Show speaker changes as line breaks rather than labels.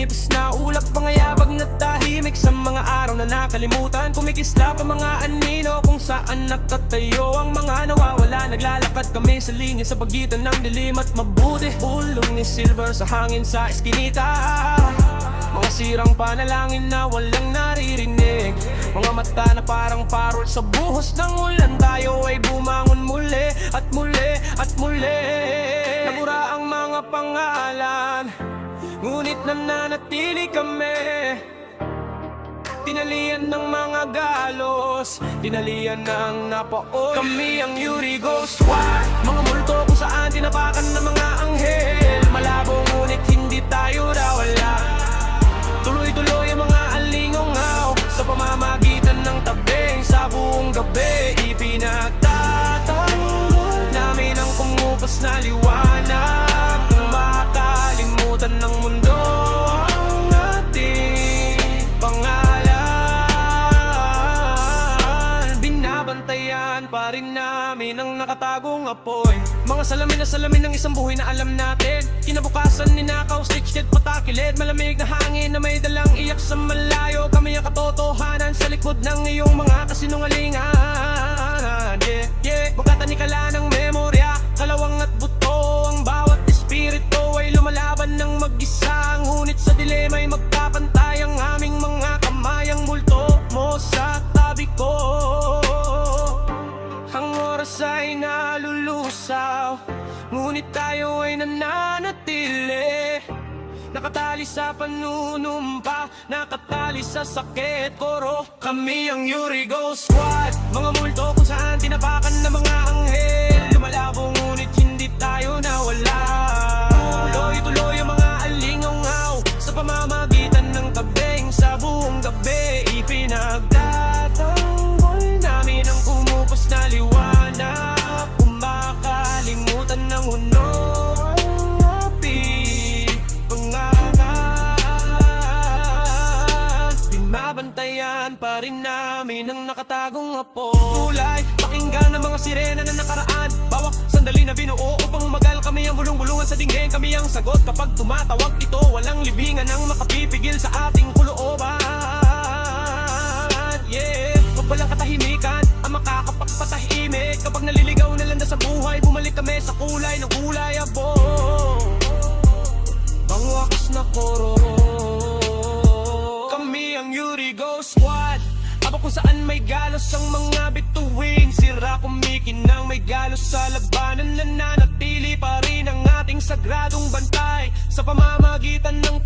lumipas na ulap, pangayabag na tahimik sa mga araw na nakalimutan. Kumikislap ang mga anino kung saan nakatayo ang mga nawawala. Naglalakad kami sa linya sa pagitan ng dilim at mabuti. Bulong ni Silver sa hangin sa eskinita, mga sirang panalangin na walang naririnig, mga mata na parang parol sa buhos ng ulan. Tayo ay bumangon muli at muli at muli. Nabura ang mga pangalan, ngunit nananatili kami. Tinalian ng mga galos, tinalian ng napaon. Kami ang Urigo Squad, mga multo kung saan tinapakan ng mga anghel. Malabo ngunit hindi tayo nawala. Tuloy-tuloy ang mga alingongaw sa pamamagitan ng tabing. Sa buong gabi ipinagtatanggol namin ang kumupas na liwanag. Kung makakalimutan ng mundo ang ating pangalan, binabantayan pa rin namin ang nakatagong apoy. Mga salamin na salamin ng isang buhay na alam natin. Kinabukasan ninakaw, stitched, patakilid. Malamig na hangin na may dalang iyak sa malayo. Kami ang katotohanan sa likod ng iyong mga kasinungalingan. Yeah, yeah. Magkatanikala ng memorya, kalawang at buto. Ang bawat espiritu ay lumalaban ng mag-isa. Ngunit sa dilim ay magkapantay ang aming mga kamay. Ang multo mo sa tabi ko, ang oras ay nalulusaw, ngunit tayo ay nananatili. Nakatali sa panunumpa, nakatali sa sakit koro. Kami ang Urigo Squad, mga multo kung saan tinapakan ng mga anghel. Lumalabo ngunit hindi tayo nawala. Tuloy-tuloy ang mga alingaw sa pamamagitan ng tabing. Sa buong gabi ipinagtatanggol namin ang kumupos na liwanag. Kung makakalimutan ng uno ang api pangalan, binabantayan pa rin namin ang nakatagong apoy. Tulay, pakinggan ng mga sirena na nakaraan. Bawak sandali na binuo upang umagal. Kami ang bulong-bulungan sa dinggin, kami ang sagot kapag tumatawag ito. Walang libingan ang makapipigil sa ating kulooban. Yeah, wag walang katahimikan ang makakapagpatahimik. Kapag naliligaw na landa sa buhay, bumalik kami sa kulay ng kulay abo. Bangwakas na koro. Kami ang Urigo Squad, aba kung saan may galos ang mga bituin. Sira kumikinang may galos sa labanan. Nananatili pa rin ang ating sagradong bantay sa pamamagitan ng